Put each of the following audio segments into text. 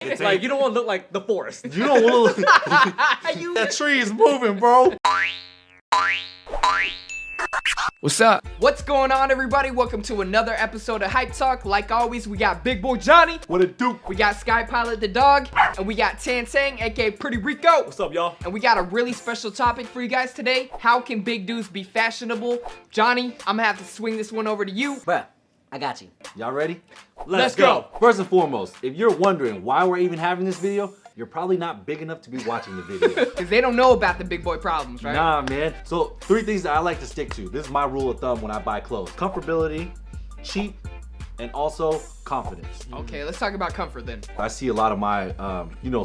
It's like, you don't want to look like the forest. You don't want to look. That tree is moving, bro. What's up? What's going on, everybody? Welcome to another episode of Hype Talk. Like always, we got Big Boy Johnny. What it do? We got Sky Pilot the dog. And we got TANG, aka Pretty Rico. What's up, y'all? And we got a really special topic for you guys today. How can big dudes be fashionable? Johnny, I'm gonna have to swing this one over to you. Bruh, I got you. Y'all ready? Let's go. First and foremost, if you're wondering why we're even having this video, you're probably not big enough to be watching the video. Because they don't know about the big boy problems, right? Nah, man. So 3 things that I like to stick to. This is my rule of thumb when I buy clothes. Comfortability, cheap, and also confidence. Okay, let's talk about comfort then. I see a lot of my,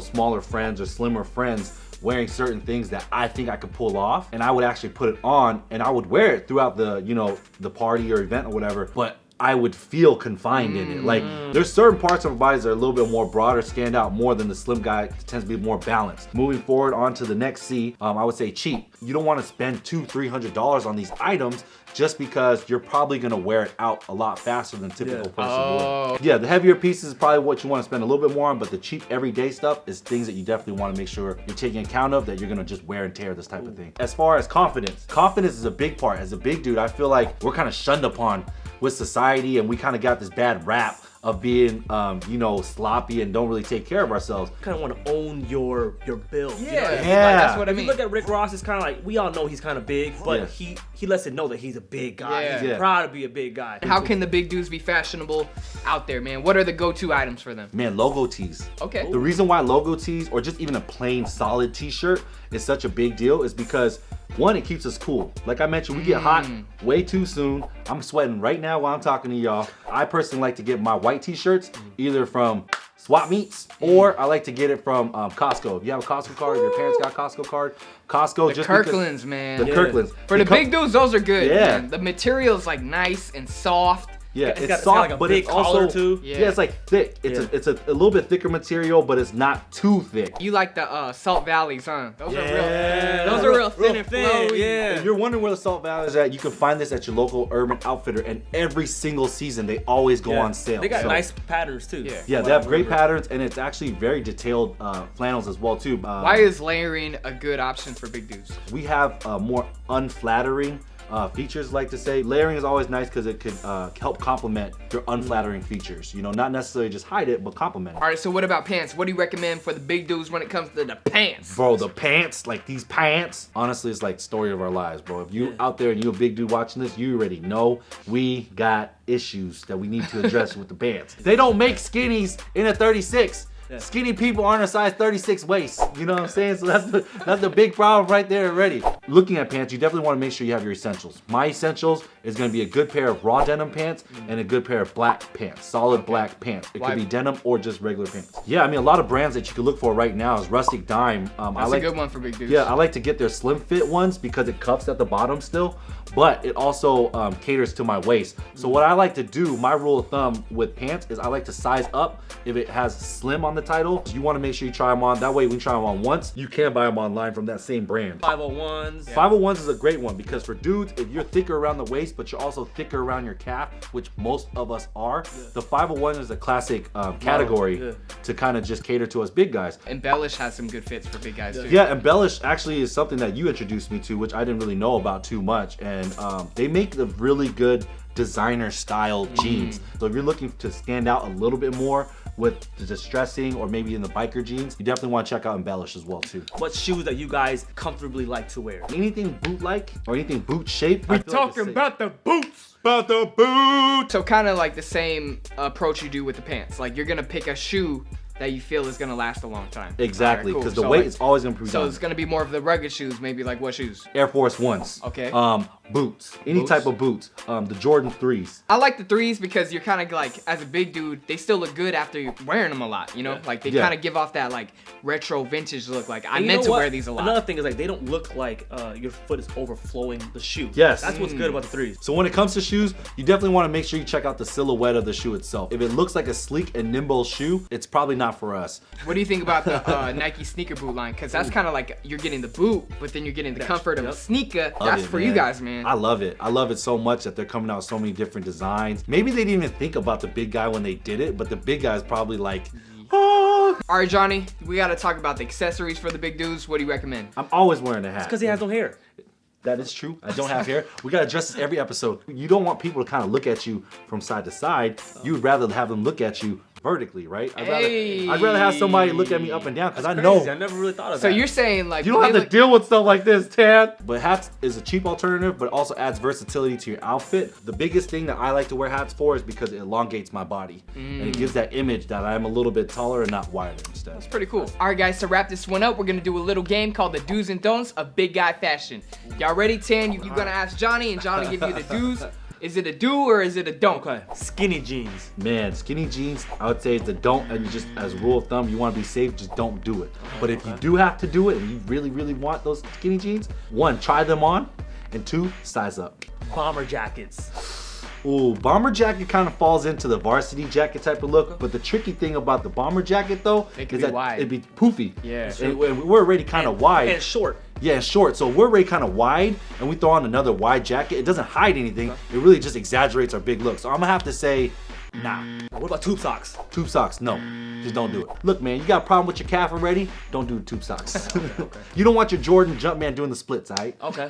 smaller friends or slimmer friends wearing certain things that I think I could pull off, and I would actually put it on, and I would wear it throughout the, the party or event or whatever, but I would feel confined in it. Like, there's certain parts of our bodies that are a little bit more broad or stand out more than the slim guy tends to be more balanced. Moving forward on to the next C, I would say cheap. You don't want to spend $200-300 on these items just because you're probably gonna wear it out a lot faster than typical person would. Yeah, the heavier pieces is probably what you want to spend a little bit more on, but the cheap everyday stuff is things that you definitely want to make sure you're taking account of, that you're gonna just wear and tear this type of thing. As far as confidence is a big part. As a big dude, I feel like we're kind of shunned upon with society, and we kind of got this bad rap of being, sloppy and don't really take care of ourselves. You kind of want to own your build. Yeah, Like, that's what I if mean. you look at Rick Ross, it's kind of like, we all know he's kind of big, but he lets it know that he's a big guy. Yeah. He's proud to be a big guy. How can the big dudes be fashionable out there, man? What are the go-to items for them? Man, logo tees. Okay. The reason why logo tees, or just even a plain solid t-shirt, is such a big deal is because, one, it keeps us cool. Like I mentioned, we get hot way too soon. I'm sweating right now while I'm talking to y'all. I personally like to get my white t-shirts either from swap meets, or I like to get it from Costco. If you have a Costco card, if your parents got a Costco card, Costco, The just Kirklands, man. The Kirklands. For the big dudes, those are good. Yeah. Man. The material's like nice and soft. Yeah, It's it's got soft, like a but big it's also collar, too. Yeah, it's like thick. It's a little bit thicker material, but it's not too thick. You like the Salt Valleys, huh? Those Yeah. are real. Those are real thin and flowy. Yeah. If you're wondering where the Salt Valley is at, you can find this at your local Urban Outfitter, and every single season they always go on sale. They got So, nice patterns too. Yeah, they have great patterns, and it's actually very detailed flannels as well too. Why is layering a good option for big dudes? We have more unflattering features, like to say. Layering is always nice because it could help complement your unflattering features. Not necessarily just hide it, but complement it. All right, so what about pants? What do you recommend for the big dudes when it comes to the pants? Bro, the pants, like these pants, honestly, it's like story of our lives, bro. If you out there and you a big dude watching this, you already know we got issues that we need to address with the pants. They don't make skinnies in a 36. Skinny people aren't a size 36 waist. You know what I'm saying? So that's the big problem right there already. Looking at pants, you definitely want to make sure you have your essentials. My essentials is going to be a good pair of raw denim pants and a good pair of black pants, solid black pants. It could be denim or just regular pants. Yeah, I mean, a lot of brands that you can look for right now is Rustic Dime. That's a good one for big dudes. Yeah, I like to get their slim fit ones because it cuffs at the bottom still, but it also caters to my waist. So what I like to do, my rule of thumb with pants, is I like to size up if it has slim on the title. You want to make sure you try them on. That way, when you try them on once, you can buy them online from that same brand. 501s. 501s is a great one because for dudes, if you're thicker around the waist, but you're also thicker around your calf, which most of us are, the 501 is a classic category to kind of just cater to us big guys. Embellish has some good fits for big guys too. Yeah, Embellish actually is something that you introduced me to, which I didn't really know about too much, and they make the really good designer style jeans. So if you're looking to stand out a little bit more with the distressing or maybe in the biker jeans, you definitely want to check out Embellish as well too. What shoes that you guys comfortably like to wear? Anything boot-like or anything boot-shaped. We're talking about the boots. About the boot. So kind of like the same approach you do with the pants. Like you're gonna pick a shoe that you feel is gonna last a long time. Exactly, All right, because cool. the weight is always gonna be So it's gonna be more of the rugged shoes, maybe like what shoes? Air Force Ones. Okay. Boots. Any type of boots. The Jordan 3s. I like the 3s because you're kind of like, as a big dude, they still look good after you're wearing them a lot, Like they kind of give off that like retro vintage look. Like I meant to wear these a lot. Another thing is like they don't look like your foot is overflowing the shoe. Yes. That's what's good about the 3s. So when it comes to shoes, you definitely want to make sure you check out the silhouette of the shoe itself. If it looks like a sleek and nimble shoe, it's probably not for us. What do you think about the Nike sneaker boot line? Because that's kind of like you're getting the boot, but then you're getting the comfort of a sneaker. That's for you guys, man. I love it. I love it so much that they're coming out with so many different designs. Maybe they didn't even think about the big guy when they did it, but the big guy's probably like, oh, All right, Johnny, we gotta talk about the accessories for the big dudes. What do you recommend? I'm always wearing a hat. Because he has no hair. That is true. I don't have hair. We gotta address this every episode. You don't want people to kind of look at you from side to side. You would rather have them look at you vertically, right? I'd rather have somebody look at me up and down because I know. I never really thought of that. So you're saying like You don't have to deal with stuff like this, Tan. But hats is a cheap alternative, but also adds versatility to your outfit. The biggest thing that I like to wear hats for is because it elongates my body. And it gives that image that I'm a little bit taller and not wider instead. That's pretty cool. All right, guys, to wrap this one up, we're gonna do a little game called the do's and don'ts of big guy fashion. Y'all ready, Tan? You're gonna ask Johnny, and Johnny give you the do's. Is it a do or is it a don't? Okay. Skinny jeans. Man, skinny jeans, I would say it's a don't, and just as a rule of thumb, you want to be safe, just don't do it. But if you do have to do it and you really, really want those skinny jeans, 1, try them on, and 2, size up. Bomber jackets. Ooh, bomber jacket kind of falls into the varsity jacket type of look, but the tricky thing about the bomber jacket though is that wide. it'd be poofy. Yeah. And we're already kind of wide. And short. Yeah, short. So we're already kind of wide, and we throw on another wide jacket. It doesn't hide anything. It really just exaggerates our big look. So I'm gonna have to say, nah. What about tube socks? Tube socks, no. Just don't do it. Look, man, you got a problem with your calf already? Don't do tube socks. Okay. You don't want your Jordan Jumpman doing the splits, alright? Okay.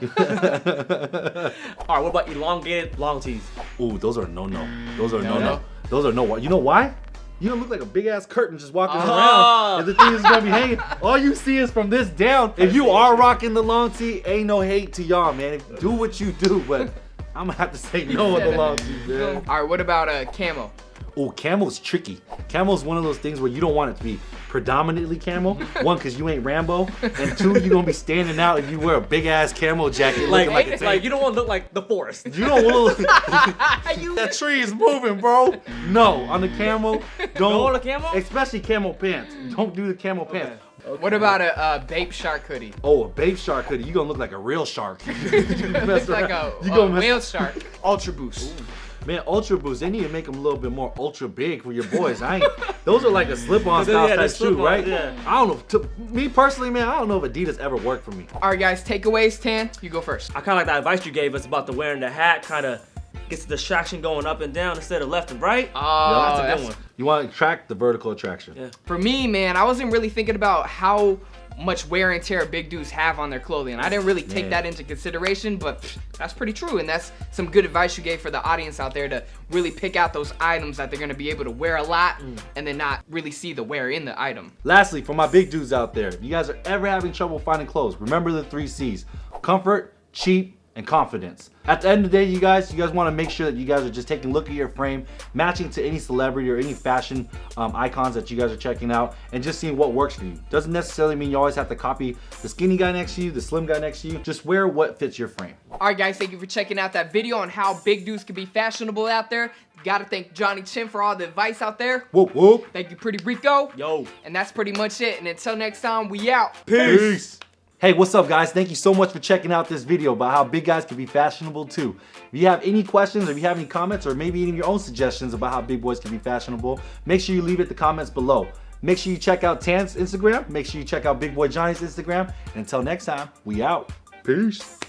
All right, what about elongated long tees? Ooh, those are no-no. Those are No-no? no-no. Those are no. You know why? You don't look like a big ass curtain just walking Oh. around. If the thing is gonna be hanging, all you see is from this down. If you are rocking the long tee, ain't no hate to y'all, man. Do what you do, but I'm gonna have to say no on the long tee, man. All right, what about camo? Oh, camo's tricky. Camo's one of those things where you don't want it to be predominantly camo. 1, because you ain't Rambo, and 2, you're gonna be standing out if you wear a big ass camo jacket looking like a tank. Like you don't want to look like the forest. You don't want to look. That tree is moving, bro. No, on the camo, don't. No on the camo? Especially camo pants. Don't do the camo pants. Okay. What about a Bape shark hoodie? Oh, a babe shark hoodie. You gonna look like a real shark. It's like a whale shark. Ultra Boost. Man, Ultra Boost, they need to make them a little bit more ultra big for your boys. Those are like a slip-on style type shoe, right? Yeah. I don't know. Me personally, man, I don't know if Adidas ever worked for me. All right, guys, takeaways. Tan, you go first. I kind of like that advice you gave us about the wearing the hat. Kind of gets the distraction going up and down instead of left and right. Oh, That's a good one. You want to track the vertical attraction. Yeah. For me, man, I wasn't really thinking about how much wear and tear big dudes have on their clothing. I didn't really take that into consideration, but that's pretty true, and that's some good advice you gave for the audience out there to really pick out those items that they're gonna be able to wear a lot and then not really see the wear in the item. Lastly, for my big dudes out there, if you guys are ever having trouble finding clothes, remember the 3 C's: comfort, cheap, and confidence. At the end of the day, you guys want to make sure that you guys are just taking a look at your frame, matching to any celebrity or any fashion icons that you guys are checking out, and just seeing what works for you. Doesn't necessarily mean you always have to copy the skinny guy next to you, the slim guy next to you. Just wear what fits your frame. All right, guys, thank you for checking out that video on how big dudes can be fashionable out there. Gotta thank Johnny CHIM for all the advice out there. Whoop whoop. Thank you, Pretty Rico. Yo. And that's pretty much it. And until next time, we out. Peace. Hey, what's up, guys? Thank you so much for checking out this video about how big guys can be fashionable too. If you have any questions, or if you have any comments, or maybe even your own suggestions about how big boys can be fashionable, make sure you leave it in the comments below. Make sure you check out Tan's Instagram. Make sure you check out Big Boy Johnny's Instagram. And until next time, we out. Peace.